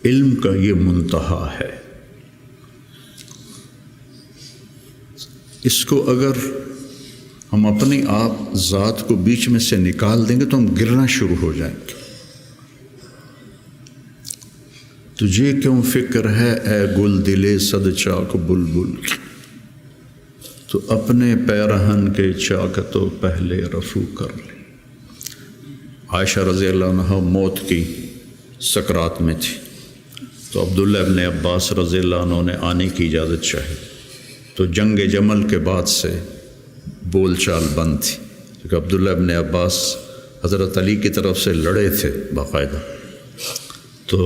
علم کا یہ منتہا ہے۔ اس کو اگر ہم اپنے آپ ذات کو بیچ میں سے نکال دیں گے تو ہم گرنا شروع ہو جائیں گے۔ تجھے کیوں فکر ہے اے گل دلے صد چاک بلبل، تو اپنے پیرہن کے چاکتو پہلے رفو کر لے۔ عائشہ رضی اللہ عنہ موت کی سکرات میں تھی، تو عبداللہ ابن عباس رضی اللہ عنہ نے آنے کی اجازت چاہی، تو جنگ جمل کے بعد سے بول چال بند تھی، کیونکہ عبداللہ ابن عباس حضرت علی کی طرف سے لڑے تھے باقاعدہ۔ تو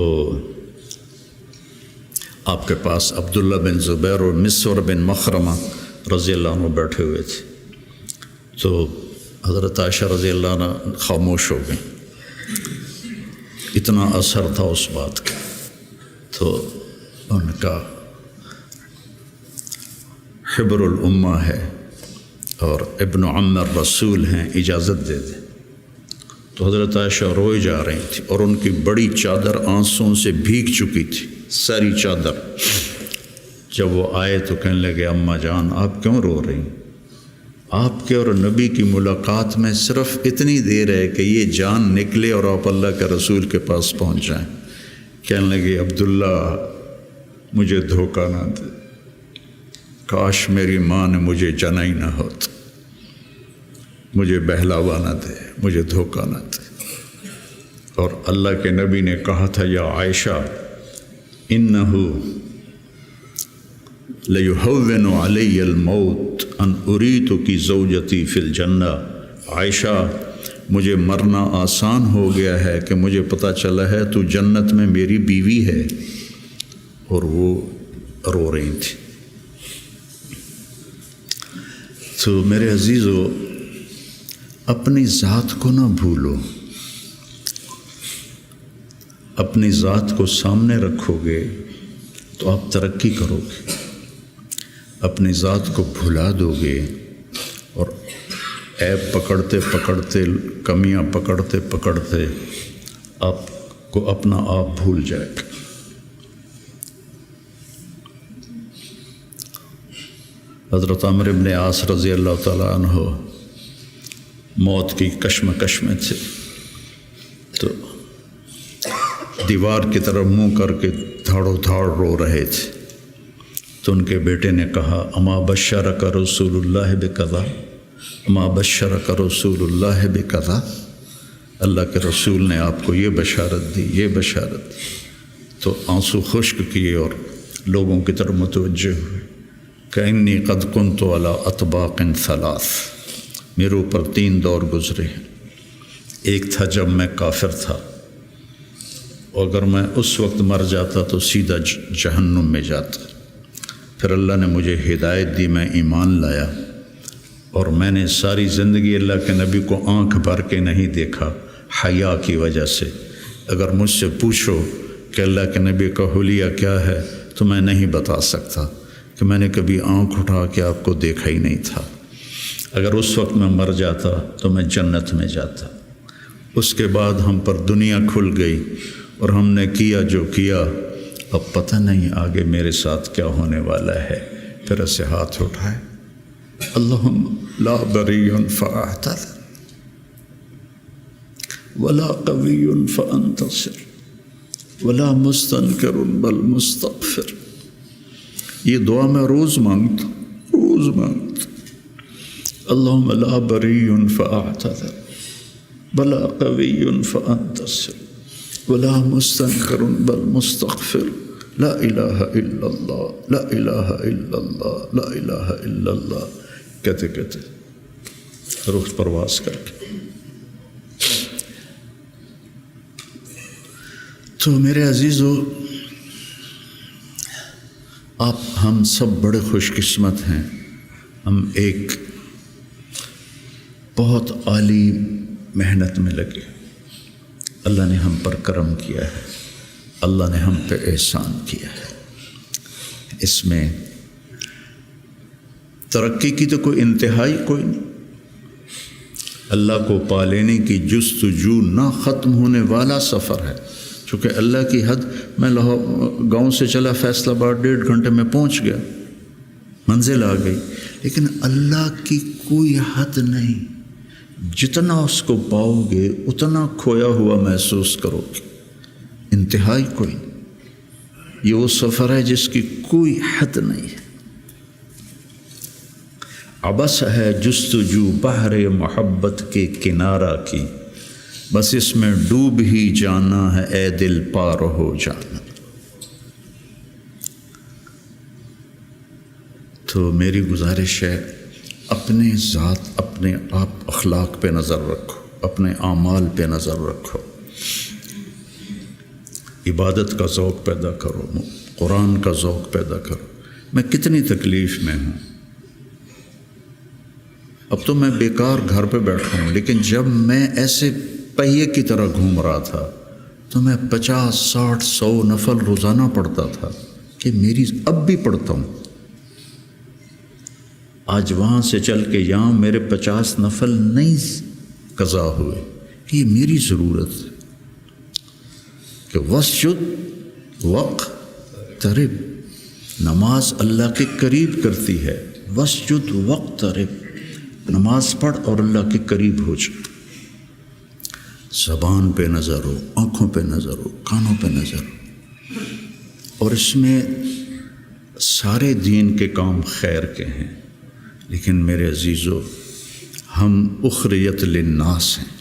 آپ کے پاس عبداللہ بن زبیر اور مسور بن مخرمہ رضی اللہ عنہ بیٹھے ہوئے تھے، تو حضرت عائشہ رضی اللہ عنہ خاموش ہو گئیں، اتنا اثر تھا اس بات کا۔ تو ان کا حبر الامہ ہے اور ابن عم الرسول ہیں، اجازت دے دیں۔ تو حضرت عائشہ روئے جا رہی تھی اور ان کی بڑی چادر آنسوں سے بھیگ چکی تھی، ساری چادر۔ جب وہ آئے تو کہنے لگے اماں جان آپ کیوں رو رہی؟ آپ کے اور نبی کی ملاقات میں صرف اتنی دیر ہے کہ یہ جان نکلے اور آپ اللہ کے رسول کے پاس پہنچ جائیں۔ کہنے لگے عبداللہ مجھے دھوکہ نہ دے، کاش میری ماں نے مجھے جنا ہی نہ ہوتا، مجھے بہلاوا نہ دے، مجھے دھوکہ نہ دے۔ اور اللہ کے نبی نے کہا تھا یا عائشہ انہو لیہون علی الموت ان اریتکی زوجتی فی الجنہ، عائشہ مجھے مرنا آسان ہو گیا ہے کہ مجھے پتہ چلا ہے تو جنت میں میری بیوی ہے۔ اور وہ رو رہی تھی۔ تو میرے عزیزو اپنی ذات کو نہ بھولو، اپنی ذات کو سامنے رکھو گے تو آپ ترقی کرو گے، اپنی ذات کو بھلا دو گے اور عیب پکڑتے پکڑتے، کمیاں پکڑتے پکڑتے آپ کو اپنا آپ بھول جائے گا۔ حضرت عمرو بن عاص رضی اللہ تعالیٰ عنہ موت کی کشمکش میں تھے، تو دیوار کی طرف منہ کر کے دھاڑو دھاڑ رو رہے تھے۔ تو ان کے بیٹے نے کہا اما بشرک رسول اللہ بکذا، اما بشرک رسول اللہ بکذا، اللہ کے رسول نے آپ کو یہ بشارت دی، یہ بشارت دی۔ تو آنسو خشک کیے اور لوگوں کی طرف متوجہ ہوئے کہ انی قد کنت علی اطباق ثلاث، میرے اوپر 3 دور گزرے ہیں۔ ایک تھا جب میں کافر تھا، اگر میں اس وقت مر جاتا تو سیدھا جہنم میں جاتا، پھر اللہ نے مجھے ہدایت دی، میں ایمان لایا، اور میں نے ساری زندگی اللہ کے نبی کو آنکھ بھر کے نہیں دیکھا حیا کی وجہ سے۔ اگر مجھ سے پوچھو کہ اللہ کے نبی کا حلیہ کیا ہے تو میں نہیں بتا سکتا کہ میں نے کبھی آنکھ اٹھا کے آپ کو دیکھا ہی نہیں تھا۔ اگر اس وقت میں مر جاتا تو میں جنت میں جاتا۔ اس کے بعد ہم پر دنیا کھل گئی اور ہم نے کیا جو کیا، اب پتہ نہیں آگے میرے ساتھ کیا ہونے والا ہے۔ پھر اسے ہاتھ اٹھائے، اللہم لا بری فاعتذر ولا قوی فانتصر ولا مستنکر بل مستغفر۔ یہ دعا میں روز مانگتا، روز مانگتا، اللہم لا بری فاعتذر ولا قوی فانتصر ولا مستنکر بل مستغفر، لا الہ الا اللہ، لا الہ الا اللہ، لا الہ الا اللہ کہتے کہتے روح پرواز کر کے۔ تو میرے عزیزو، آپ ہم سب بڑے خوش قسمت ہیں، ہم ایک بہت عالی محنت میں لگے، اللہ نے ہم پر کرم کیا ہے، اللہ نے ہم پہ احسان کیا ہے۔ اس میں ترقی کی تو کوئی انتہائی کوئی نہیں، اللہ کو پا لینے کی جستجو نہ ختم ہونے والا سفر ہے۔ چونکہ اللہ کی حد، میں گاؤں سے چلا فیصل آباد 1.5 گھنٹے میں پہنچ گیا، منزل آ گئی، لیکن اللہ کی کوئی حد نہیں، جتنا اس کو پاؤ گے اتنا کھویا ہوا محسوس کرو گے، انتہائی کوئی نہیں۔ یہ وہ سفر ہے جس کی کوئی حد نہیں ہے۔ عبث ہے جستجو بحر محبت کے کنارہ کی، بس اس میں ڈوب ہی جانا ہے اے دل پار ہو جانا۔ تو میری گزارش ہے اپنے ذات، اپنے آپ اخلاق پہ نظر رکھو، اپنے اعمال پہ نظر رکھو، عبادت کا ذوق پیدا کرو، قرآن کا ذوق پیدا کرو۔ میں کتنی تکلیف میں ہوں، اب تو میں بیکار گھر پہ بیٹھا ہوں، لیکن جب میں ایسے پہیے کی طرح گھوم رہا تھا تو میں 50، 60، 100 نفل روزانہ پڑھتا تھا، کہ میری اب بھی پڑھتا ہوں۔ آج وہاں سے چل کے یہاں میرے 50 نفل نہیں قضا ہوئے، کہ یہ میری ضرورت ہے کہ وسجد واقترب، نماز اللہ کے قریب کرتی ہے، وسجد واقترب، نماز پڑھ اور اللہ کے قریب ہو جائے۔ زبان پہ نظر ہو، آنکھوں پہ نظر ہو، کانوں پہ نظر ہو، اور اس میں سارے دین کے کام خیر کے ہیں، لیکن میرے عزیزو ہم اخریت للناس ہیں۔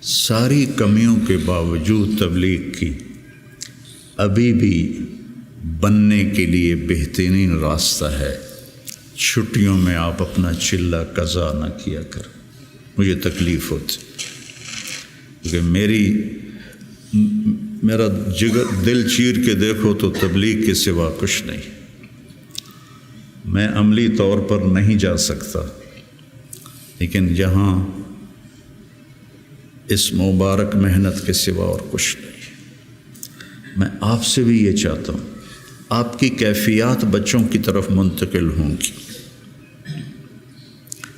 ساری کمیوں کے باوجود تبلیغ کی ابھی بھی بننے کے لیے بہترین راستہ ہے۔ چھٹیوں میں آپ اپنا چلہ قضا نہ کیا کر، مجھے تکلیف ہوتی، کیونکہ میرا جگر دل چیر کے دیکھو تو تبلیغ کے سوا کچھ نہیں۔ میں عملی طور پر نہیں جا سکتا، لیکن جہاں اس مبارک محنت کے سوا اور کچھ نہیں۔ میں آپ سے بھی یہ چاہتا ہوں، آپ کی کیفیات بچوں کی طرف منتقل ہوں گی۔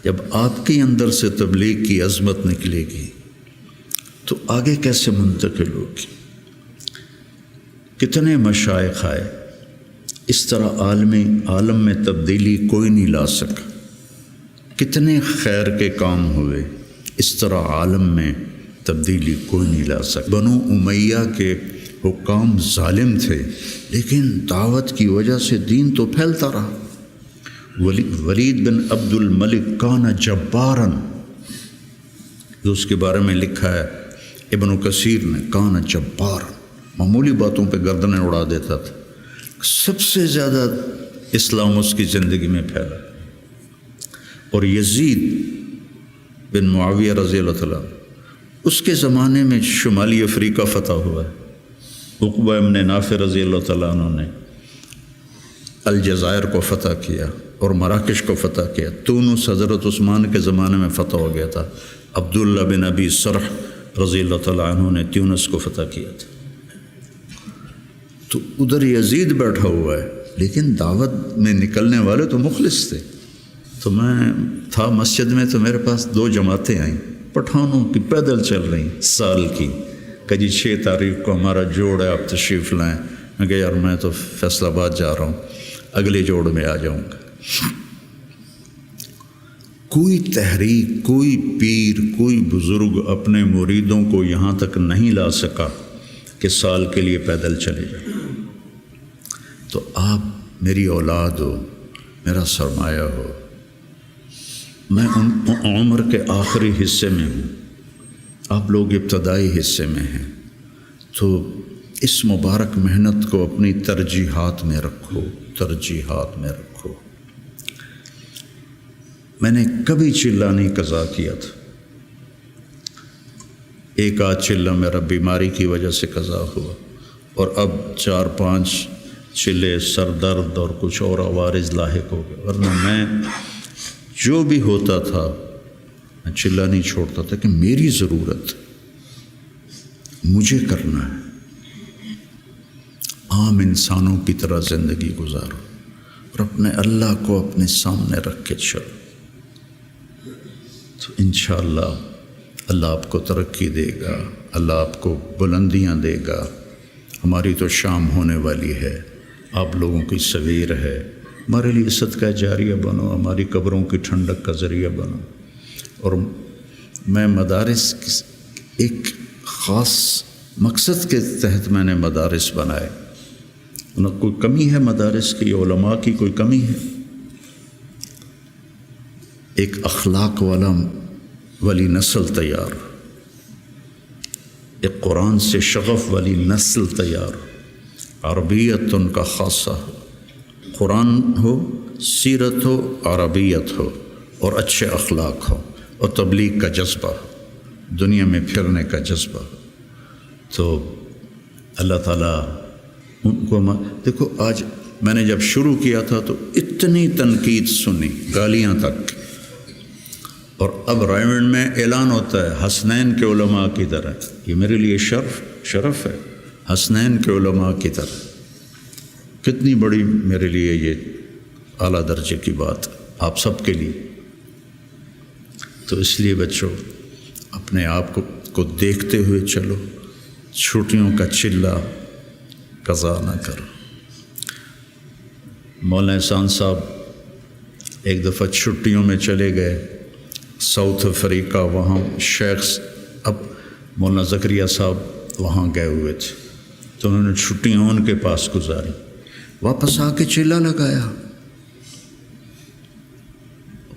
جب آپ کے اندر سے تبلیغ کی عظمت نکلے گی تو آگے کیسے منتقل ہوگی؟ کتنے مشائخ آئے، اس طرح عالم میں تبدیلی کوئی نہیں لا سکا۔ کتنے خیر کے کام ہوئے، اس طرح عالم میں تبدیلی کوئی نہیں لا سکا۔ بنو امیہ کے حکام ظالم تھے، لیکن دعوت کی وجہ سے دین تو پھیلتا رہا۔ ولید بن عبد الملک کان جباراً، جو اس کے بارے میں لکھا ہے ابن کثیر نے، کان جباراً، معمولی باتوں پہ گردنیں اڑا دیتا تھا۔ سب سے زیادہ اسلام اس کی زندگی میں پھیلا۔ اور یزید بن معاویہ رضی اللہ تعالیٰ، اس کے زمانے میں شمالی افریقہ فتح ہوا ہے۔ عقبہ ابن نافع رضی اللہ تعالیٰ عنہ نے الجزائر کو فتح کیا اور مراکش کو فتح کیا۔ تونس حضرت عثمان کے زمانے میں فتح ہو گیا تھا۔ عبداللہ بن ابی سرح رضی اللہ تعالیٰ عنہ نے تونس کو فتح کیا تھا۔ تو ادھر یزید بیٹھا ہوا ہے، لیکن دعوت میں نکلنے والے تو مخلص تھے۔ تو میں تھا مسجد میں، تو میرے پاس 2 جماعتیں آئیں، پٹھانوں کی، پیدل چل رہی سال کی، کہ جی 6 تاریخ کو ہمارا جوڑ ہے، آپ تشریف لائیں۔ میں کہا یار میں تو فیصل آباد جا رہا ہوں، اگلے جوڑ میں آ جاؤں گا۔ کوئی تحریک، کوئی پیر، کوئی بزرگ اپنے مریدوں کو یہاں تک نہیں لا سکا کہ سال کے لیے پیدل چلے جائیں۔ تو آپ میری اولاد ہو، میرا سرمایہ ہو۔ میں عمر کے آخری حصے میں ہوں، آپ لوگ ابتدائی حصے میں ہیں، تو اس مبارک محنت کو اپنی ترجیحات میں رکھو، ترجیحات میں رکھو۔ میں نے کبھی چلہ نہیں قضا کیا تھا، ایک آدھ چلہ میرا بیماری کی وجہ سے قضا ہوا، اور اب 4-5 چلے سر درد اور کچھ اور عوارض لاحق ہو گئے، ورنہ میں جو بھی ہوتا تھا میں چلہ نہیں چھوڑتا تھا، کہ میری ضرورت مجھے کرنا ہے۔ عام انسانوں کی طرح زندگی گزارو اور اپنے اللہ کو اپنے سامنے رکھ کے چلو، تو انشاءاللہ اللہ آپ کو ترقی دے گا، اللہ آپ کو بلندیاں دے گا۔ ہماری تو شام ہونے والی ہے، آپ لوگوں کی سویر ہے، ہمارے لیے صدقہ جاریہ بنو، ہماری قبروں کی ٹھنڈک کا ذریعہ بنو۔ اور میں مدارس ایک خاص مقصد کے تحت میں نے مدارس بنائے، نہ کوئی کمی ہے مدارس کی، علماء کی کوئی کمی ہے؟ ایک اخلاق والی نسل تیار، ایک قرآن سے شغف والی نسل تیار، عربیت ان کا خاصہ ہو، قرآن ہو، سیرت ہو، عربیت ہو، اور اچھے اخلاق ہو، اور تبلیغ کا جذبہ ہو، دنیا میں پھرنے کا جذبہ ہو۔ تو اللہ تعالیٰ ان کو دیکھو، آج میں نے جب شروع کیا تھا تو اتنی تنقید سنی، گالیاں تک، اور اب رائمنڈ میں اعلان ہوتا ہے حسنین کے علماء کی طرح۔ یہ میرے لیے شرف ہے، حسنین کے علماء کی طرح، کتنی بڑی میرے لیے یہ اعلیٰ درجے کی بات آپ سب کے لیے۔ تو اس لیے بچوں اپنے آپ کو دیکھتے ہوئے چلو، چھٹیوں کا چلہ قضا نہ کرو۔ مولانا احسان صاحب ایک دفعہ چھٹیوں میں چلے گئے ساؤتھ افریقہ، وہاں شیخ اب مولانا زکریا صاحب وہاں گئے ہوئے تھے، تو انہوں نے چھٹیاں ان کے پاس گزاری، واپس آ کے چلہ لگایا،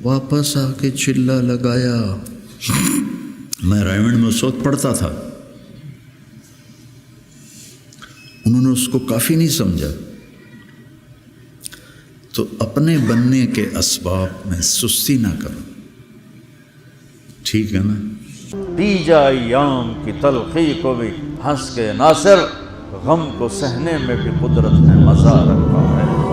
واپس آ کے چلہ لگایا۔ میں رائمنڈ میں اس وقت پڑھتا تھا، انہوں نے اس کو کافی نہیں سمجھا۔ تو اپنے بننے کے اسباب میں سستی نہ کرو، ٹھیک ہے نا؟ دی جا ایام کی تلخی کو بھی ہنس کے ناصر، غم کو سہنے میں بھی قدرت نے مزہ رکھا ہے۔